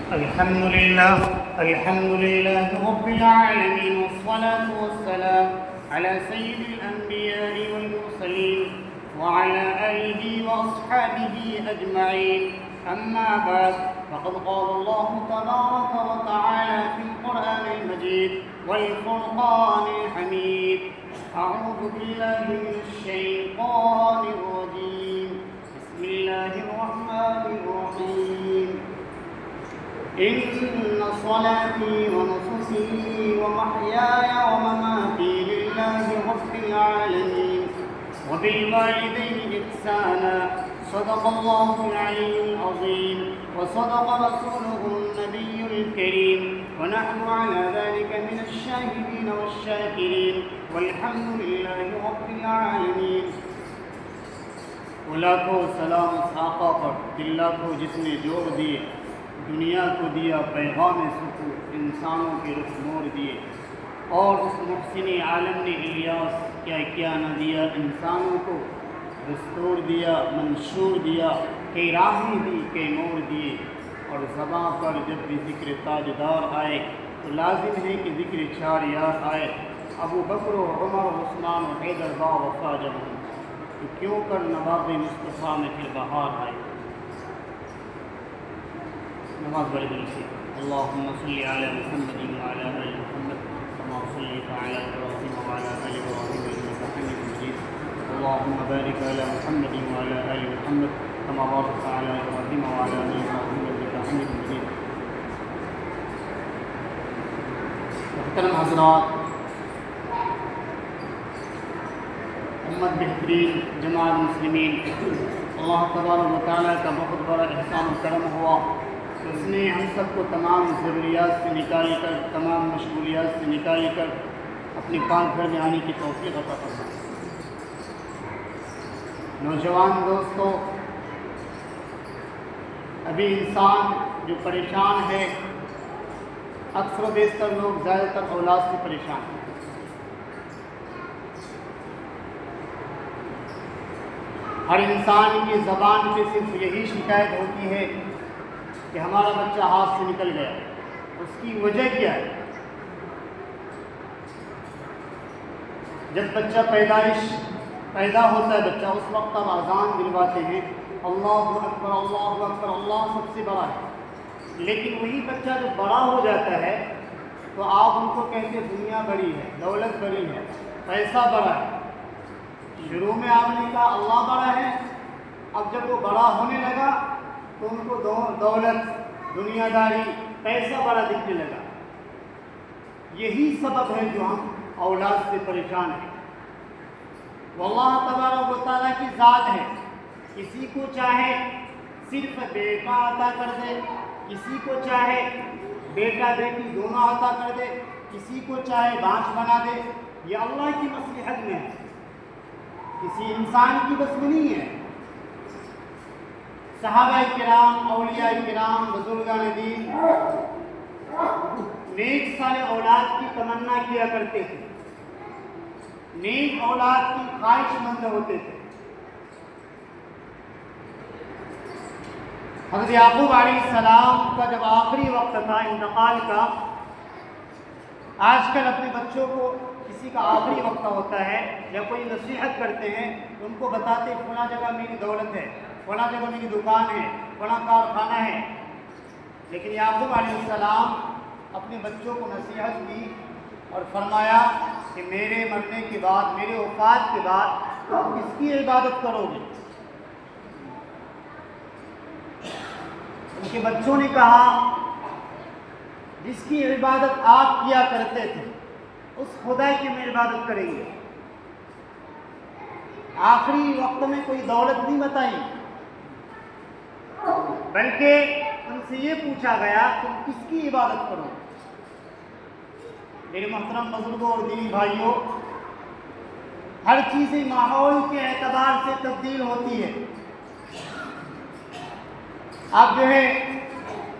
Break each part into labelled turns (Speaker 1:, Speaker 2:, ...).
Speaker 1: الحمد لله رب العالمين، والصلاة والسلام على سيد الأنبياء والمرسلين وعلى آله وأصحابه أجمعين. أما بعد، فقد قال الله تبارك وتعالى في القرآن المجيد والفرقان الحميد: أعوذ بالله من الشيطان الرجيم، بسم الله الرحمن الرحيم. إن صلاتي ونسكي ومحياي ومماتي لله رب العالمين وبالوالدين إحسانا. صدق الله العلي العظيم وصدق رسوله النبي الكريم، ونحن على ذلك من الشاهدين والشاكرين، والحمد لله رب العالمين. لاکھوں سلام اس آقا پر، اللہ کو جس نے جوڑ دیے، دنیا کو دیا پیغام سکو، انسانوں کے رخ موڑ دیے. اور اس محسن عالم نے الیاس کیا کیا نہ دیا، انسانوں کو دستور دیا، منشور دیا، کئی راہیں دی، کئی موڑ دیے. اور زباں پر جب بھی ذکر تاجدار آئے تو لازم ہے کہ ذکر چار یار آئے. ابو بکر و عمر و عثمان و حیدر با وفا جب ہوں تو کیوں کر نواب مصطفیٰ میں پھر بہار آئے. نماز بڑے دل سے. اللہم صلی علی محمد وعلی آل محمد کما صلیت علی ابراہیم وعلی آل ابراہیم انک حمید مجید. اللہم بارک علی محمد وعلی آل محمد کما بارکت علی ابراہیم وعلی آل ابراہیم انک حمید مجید. محترم حضرات، امت بہترین جماعت مسلمین، اللہ تبارک و تعالیٰ کا بہت بڑا احسان و کرم ہوا. اس نے ہم سب کو تمام ضروریات سے نکال کر، تمام مشغولیات سے نکال کر اپنے پاک گھر میں آنے کی توفیق عطا فرمائی. نوجوان دوستو، ابھی انسان جو پریشان ہے، اکثر و بیشتر لوگ زیادہ تر اولاد سے پریشان ہیں. ہر انسان کی زبان پہ صرف یہی شکایت ہوتی ہے کہ ہمارا بچہ ہاتھ سے نکل گیا. اس کی وجہ کیا ہے؟ جب بچہ پیدا ہوتا ہے بچہ، اس وقت ہم اذان دلواتے ہیں، اللہ اکبر اللہ اکبر، اللہ سب سے بڑا ہے. لیکن وہی بچہ جب بڑا ہو جاتا ہے تو آپ ان کو کہتے ہیں دنیا بڑی ہے، دولت بڑی ہے، پیسہ بڑا ہے. شروع میں آپ نے کہا اللہ بڑا ہے، اب جب وہ بڑا ہونے لگا تو ان کو دولت، دنیا داری، پیسہ بڑا دکھنے لگا. یہی سبب ہے جو ہم اولاد سے پریشان ہیں. واللہ تبارک و تعالیٰ کی ذات ہے، کسی کو چاہے صرف بیٹا عطا کر دے، کسی کو چاہے بیٹا بیٹی دونوں عطا کر دے، کسی کو چاہے بانچ بنا دے. یہ اللہ کی مصلحت میں ہے، کسی انسان کی بس میں نہیں ہے. صحابہ کرام، اولیاء کرام، بزرگان دین نیک سارے اولاد کی تمنا کیا کرتے تھے، نیک اولاد کی خواہش مند ہوتے تھے. حضرت یعقوب علیہ السلام کا جب آخری وقت تھا انتقال کا، آج کل اپنے بچوں کو کسی کا آخری وقت ہوتا ہے یا کوئی نصیحت کرتے ہیں تو ان کو بتاتے فلاں جگہ میری دولت ہے، فلاں جگہ میری دکان ہے، فلاں کارخانہ ہے. لیکن یعقوب علیہ السلام اپنے بچوں کو نصیحت کی اور فرمایا کہ میرے مرنے کے بعد، میرے وفات کے بعد تم کس کی عبادت کرو گے؟ ان کے بچوں نے کہا جس کی عبادت آپ کیا کرتے تھے اس خدا کی میں عبادت کریں گے. آخری وقت میں کوئی دولت نہیں بتائی، بلکہ ان سے یہ پوچھا گیا تم کس کی عبادت کرو. میرے محترم بزرگوں اور دینی بھائیوں، ہر چیزیں ماحول کے اعتبار سے تبدیل ہوتی ہے. آپ جو ہے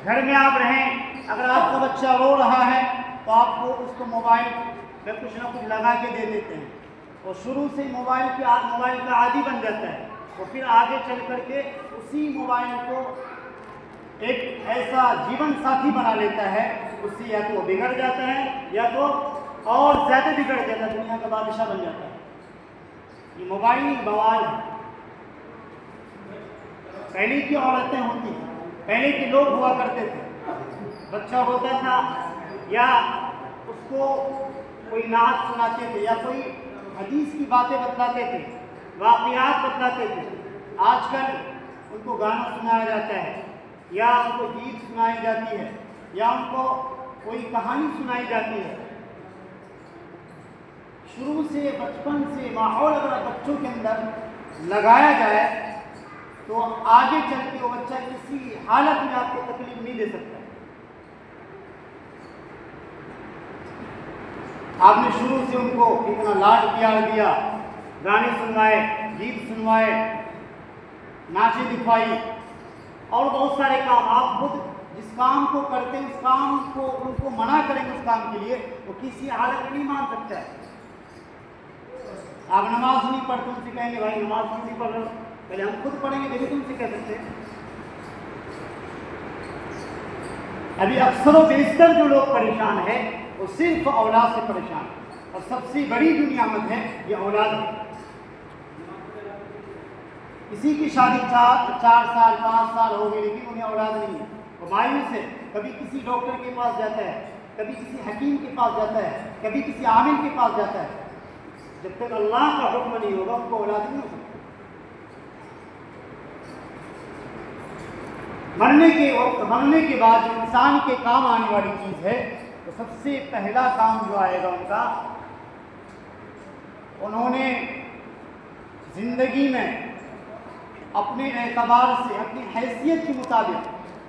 Speaker 1: گھر میں آپ رہیں، اگر آپ کا بچہ رو رہا ہے تو آپ کو اس کو موبائل میں کچھ نہ کچھ لگا کے دے دیتے ہیں، اور شروع سے موبائل کا عادی بن جاتا ہے. تو پھر آگے چل کر کے اسی موبائل کو ایک ایسا جیون ساتھی بنا لیتا ہے، اس سے یا تو وہ بگڑ جاتا ہے یا تو اور زیادہ بگڑ جاتا ہے، دنیا کا بادشاہ بن جاتا ہے۔ یہ موبائل بوال ہے۔ پہلے کی عورتیں ہوتی تھیں، پہلے کے لوگ ہوا کرتے تھے، بچہ ہوتا تھا یا اس کو کوئی نعت سناتے تھے یا کوئی حدیث کی باتیں بتلاتے تھے، واقعات بتلاتے تھے۔ آج کل ان کو گانا سنایا جاتا ہے یا ان کو گیت سنائی جاتی ہے یا ان کو کوئی کہانی سنائی جاتی ہے۔ شروع سے بچپن سے ماحول اگر بچوں کے اندر لگایا جائے تو آگے چل کے وہ بچہ کسی حالت میں آپ کو تکلیف نہیں دے سکتا۔ آپ نے شروع سے ان کو اتنا لاڈ پیار دیا، گانے سنوائے، گیت سنوائے، ناچے دکھوائی اور بہت سارے کام۔ آپ خود جس کام کو کرتے ہیں اس کام کو ان کو منع کریں گے اس کام کے لیے، وہ کسی حالت میں نہیں مان سکتا ہے۔ آپ نماز نہیں پڑھتے، ان سے کہیں گے بھائی نماز کیوں نہیں پڑھ رہے ہو؟ پہلے ہم خود پڑھیں گے دیکھیں تم سے کہہ سکتے ہیں۔ ابھی اکثر و بیشتر جو لوگ پریشان ہیں وہ صرف اولاد سے پریشان ہیں، اور سب سے بڑی جو نعمت ہے یہ اولاد ہے۔ کسی کی شادی 4 سال 5 سال ہو گئی لیکن انہیں اولاد نہیں ہے، وہ مایوس ہے۔ کبھی کسی ڈاکٹر کے پاس جاتا ہے، کبھی کسی حکیم کے پاس جاتا ہے، کبھی کسی عامل کے پاس جاتا ہے۔ جب تک اللہ کا حکم نہیں ہوگا ان کو اولاد نہیں ہو سکتی۔ مرنے کے بعد جو انسان کے کام آنے والی چیز ہے، تو سب سے پہلا کام جو آئے گا ان کا، انہوں نے زندگی میں اپنے اعتبار سے اپنی حیثیت کے مطابق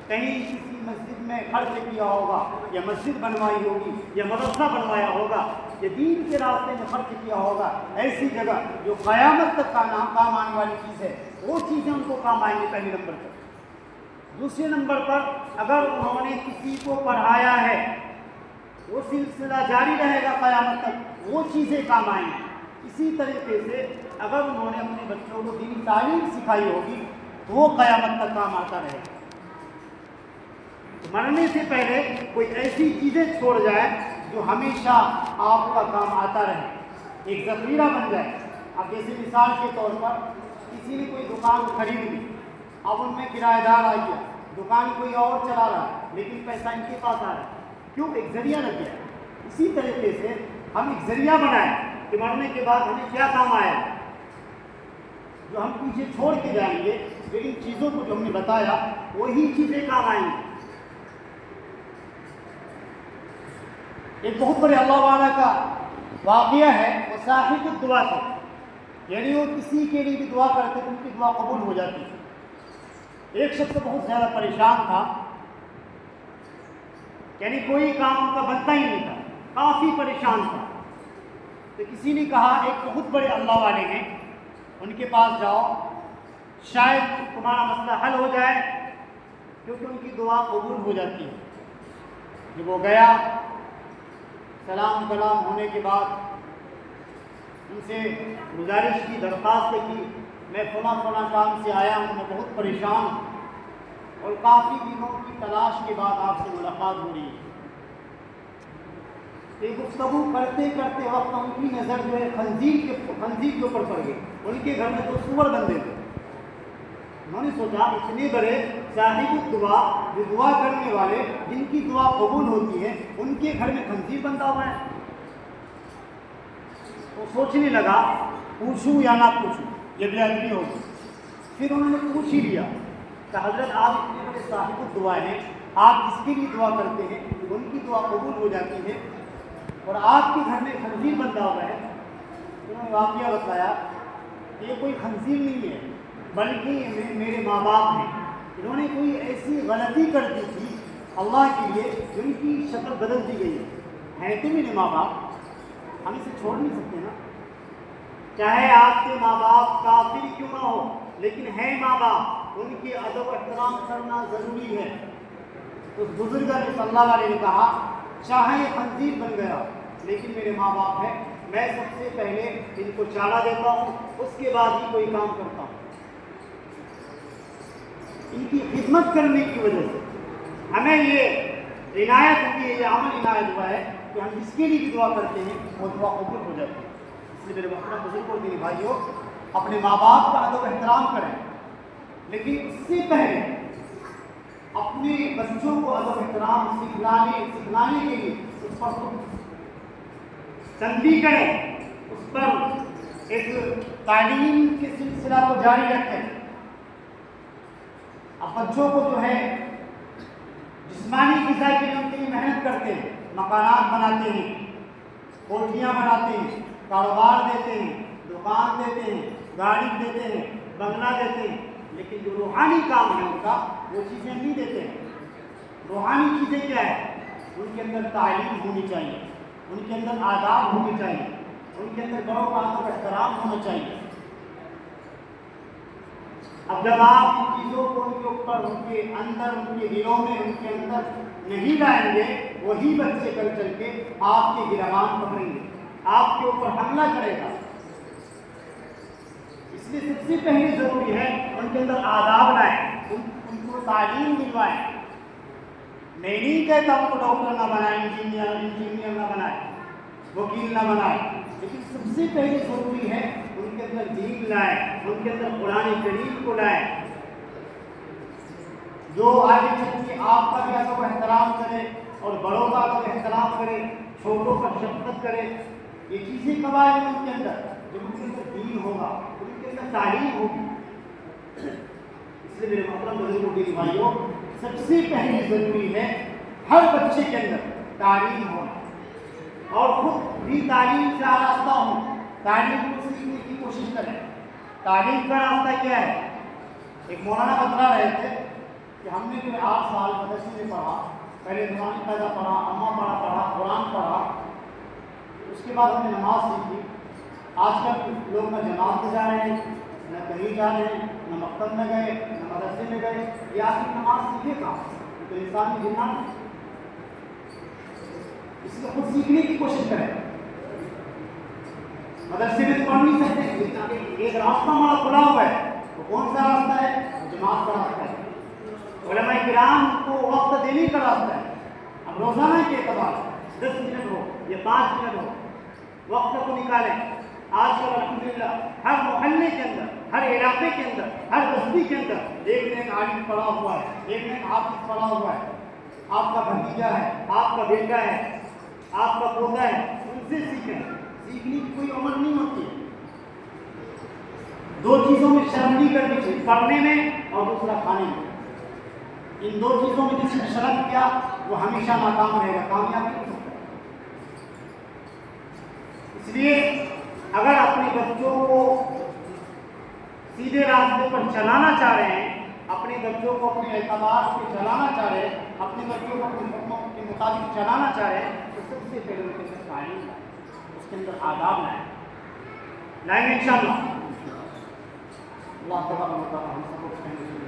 Speaker 1: کہیں کسی مسجد میں خرچ کیا ہوگا یا مسجد بنوائی ہوگی یا مدرسہ بنوایا ہوگا یا دین کے راستے میں خرچ کیا ہوگا، ایسی جگہ جو قیامت تک کام آنے والی چیز ہے، وہ چیزیں ان کو کام آئیں گے پہلے نمبر پر۔ دوسرے نمبر پر اگر انہوں نے کسی کو پڑھایا ہے، وہ سلسلہ جاری رہے گا قیامت تک، وہ چیزیں کام آئیں گی۔ اسی طریقے سے اگر انہوں نے اپنے بچوں کو دینی تعلیم سکھائی ہوگی تو وہ قیامت تک کام آتا رہے گا۔ مرنے سے پہلے کوئی ایسی چیزیں چھوڑ جائے جو ہمیشہ آپ کا کام آتا رہے، ایک ذخیرہ بن جائے۔ اب جیسے مثال کے طور پر کسی نے کوئی دکان خرید لی، اب ان میں کرایہ دار آ گیا، دکان کوئی اور چلا رہا ہے لیکن پیسہ ان کے پاس آ رہا ہے، کیوں؟ ایک ذریعہ لگ گیا۔ اسی طریقے سے ہم ایک ذریعہ بنائیں کہ مرنے کے بعد ہمیں کیا کام آئے، جو ہم پیچھے چھوڑ کے جائیں گے، جو ان چیزوں کو جو ہم نے بتایا وہی چیزیں کام آئیں گی۔ ایک بہت بڑے اللہ والا کا واقعہ ہے، وہ صاحب الدعا تھے، یعنی وہ کسی کے لیے بھی دعا کرتے تو ان کی دعا قبول ہو جاتی تھی۔ ایک شخص بہت زیادہ پریشان تھا، یعنی کوئی کام ان کا بنتا ہی نہیں تھا، کافی پریشان تھا۔ تو کسی نے کہا ایک بہت بڑے اللہ والے ہیں، ان کے پاس جاؤ، شاید تمہارا مسئلہ حل ہو جائے، کیونکہ ان کی دعا قبول ہو جاتی ہے۔ جب وہ گیا، سلام کلام ہونے کے بعد ان سے گزارش کی، درخواست کی، میں فلاں کام سے آیا ہوں، میں بہت پریشان ہوں اور کافی دنوں کی تلاش کے بعد آپ سے ملاقات ہو رہی ہے۔ یہ گفتگو کرتے کرتے وقت ان کی نظر جو ہے خنزیر کے اوپر پڑ گئی۔ ان کے گھر میں 2 سور بندے تھے۔ انہوں نے سوچا اتنے بڑے صاحب الدعا، جو دعا کرنے والے جن کی دعا قبول ہوتی ہے، ان کے گھر میں خنزیر بندہ ہوا ہے۔ وہ سوچنے لگا پوچھوں یا نہ پوچھوں، یہ بے ادبی ہوگی۔ پھر انہوں نے پوچھ ہی لیا کہ حضرت آپ اتنے بڑے صاحب الدعا ہیں، آپ جس کی بھی دعا کرتے ہیں ان کی دعا قبول ہو جاتی ہے، اور آپ کے گھر میں خنزیر بندہ ہوا ہے۔ انہوں نے واقعہ بتایا کہ یہ کوئی خنزیر نہیں ہے بلکہ یہ میرے ماں باپ ہیں۔ انہوں نے کوئی ایسی غلطی کر دی تھی اللہ کے لیے جن کی شکل بدل دی گئی ہے تو میرے ماں باپ، ہم اسے چھوڑ نہیں سکتے نا، چاہے آپ کے ماں باپ کافر کیوں نہ ہو، لیکن ہے ماں باپ، ان کے ادب و احترام کرنا ضروری ہے۔ اس بزرگ نے صلی اللہ علیہ نے کہا چاہے خنزیر بن گیا لیکن میرے ماں باپ ہیں، میں سب سے پہلے ان کو چارہ دیتا ہوں، اس کے بعد ہی کوئی کام کرتا ہوں۔ ان کی خدمت کرنے کی وجہ سے ہمیں یہ عنایت ہوتی ہے، یہ عمل عنایت ہوا ہے کہ ہم جس کے لیے بھی دعا کرتے ہیں وہ دعا قبول ہو جاتی ہے۔ اس لیے میرے محترم بزرگوں دینی بھائیوں، اپنے ماں باپ کا ادب و احترام کریں، لیکن اس سے پہلے اپنے بچوں کو ادب و احترام سکھلانے کے لیے اس پر تنبیہ کریں، اس پر ایک تعلیم کے سلسلہ کو جاری رکھیں۔ اب بچوں کو جو ہے جسمانی غذا کے لیے ان کے لیے محنت کرتے ہیں، مکانات بناتے ہیں، کوٹھیاں بناتے ہیں، کاروبار دیتے ہیں، دکان دیتے ہیں، گاڑی دیتے ہیں، بنگلہ دیتے ہیں، لیکن جو روحانی کام ہے ان کا وہ چیزیں نہیں دیتے ہیں۔ روحانی چیزیں کیا ہے؟ ان کے اندر تعلیم ہونی چاہیے، ان کے اندر آداب ہونے چاہیے، ان کے اندر بڑوں کا ادب و احترام ہونا چاہیے۔ اب جب آپ ان چیزوں کو ان کے اوپر، ان کے اندر، ان کے دلوں میں، ان کے اندر نہیں لائیں گے، وہی بچے کل چل کے آپ کے گربان پکڑیں گے، آپ کے اوپر حملہ کرے گا۔ اس لیے سب سے پہلے ضروری ہے ان کے اندر آداب لائیں، ان کو تعلیم دلوائیں۔ میں نہیں کہتا ان کو ڈاکٹر نہ بنائیں، انجینئر نہ بنائیں، وکیل نہ بنائیں، لیکن سب سے پہلے ضروری ہے ان کے اندر دین لائیں، ان کے اندر قرآن کریم کو لائیں، جو آگے چل کے آپ کا بھی ادب و احترام کرے اور بڑوں کا ادب و احترام کرے، چھوٹوں پر شفقت کرے۔ یہ چیزیں کب آئیں گی ان کے اندر؟ جب ان کے اندر دین ہوگا، ان کے اندر تعلیم ہوگی۔ اس لیے میرے محترم بزرگوں کے بھائیوں، سب سے پہلے ضروری ہے ہر بچے کے اندر تعلیم ہونا، اور خود بھی تعلیم سے آراستہ ہوں، تعلیم کو سیکھنے کی کوشش کریں۔ تعلیم کا راستہ کیا ہے؟ ایک مولانا بتلا رہے تھے کہ ہم نے جو 8 سال مدرسے میں پڑھا، پہلے نورانی پیدا پڑھا، اماں پڑھا، قرآن پڑھا، اس کے بعد ہم نے نماز سیکھی۔ آج کل لوگ نہ جماعت میں جا رہے ہیں، نہ کہیں جا رہے ہیں، نہ مکتب میں گئے، نہ مدرسے میں گئے، یہ آخر نماز سیکھے کہاں؟ تو انسانی جنات ہے۔ اس لیے خود سیکھنے کی کوشش کریں۔ مدرسے میں تو پڑھ نہیں سکتے، ایک راستہ ہمارا کھلا ہوا ہے، وہ کون سا راستہ ہے؟ جماعت کا راستہ ہے، علماء کرام کو وقت دینے کا راستہ ہے۔ اب روزانہ کے اعتبار 10 منٹ ہو یا 5 منٹ ہو، وقت کو نکالیں۔ آج کل الحمدللہ ہر محلے کے اندر، ہر علاقے کے اندر، ہر بستی کے اندر ایک نہ ایک عالم پڑا ہوا ہے، ایک نہ ایک حافظ پڑا ہوا ہے۔ آپ کا بھتیجا ہے، آپ کا بیٹا ہے، آپ کا پوتا ہے، ان سے سیکھیں۔ سیکھنے کی کوئی عمر نہیں ہوتی ہے۔ 2 چیزوں میں شرم نہیں کرنی چاہیے، پڑھنے میں اور دوسرا کھانے میں۔ ان 2 چیزوں میں جس نے شرم کیا وہ ہمیشہ ناکام رہے گا، کامیاب نہیں ہو سکتا۔ اس لیے اگر اپنے بچوں کو سیدھے راستے پر چلانا چاہ رہے ہیں، اپنے بچوں کو اپنے اعتبار سے چلانا چاہ رہے ہیں، اپنے بچوں کو اپنے حکموں کے مطابق چلانا چاہ رہے ہیں، تو سب سے پہلے ان کے اندر تعلیم لائیں، اس کے اندر آداب لائیں گے انشاءاللہ۔ اللہ تبارک و تعالی ہم سب کو کہنے سے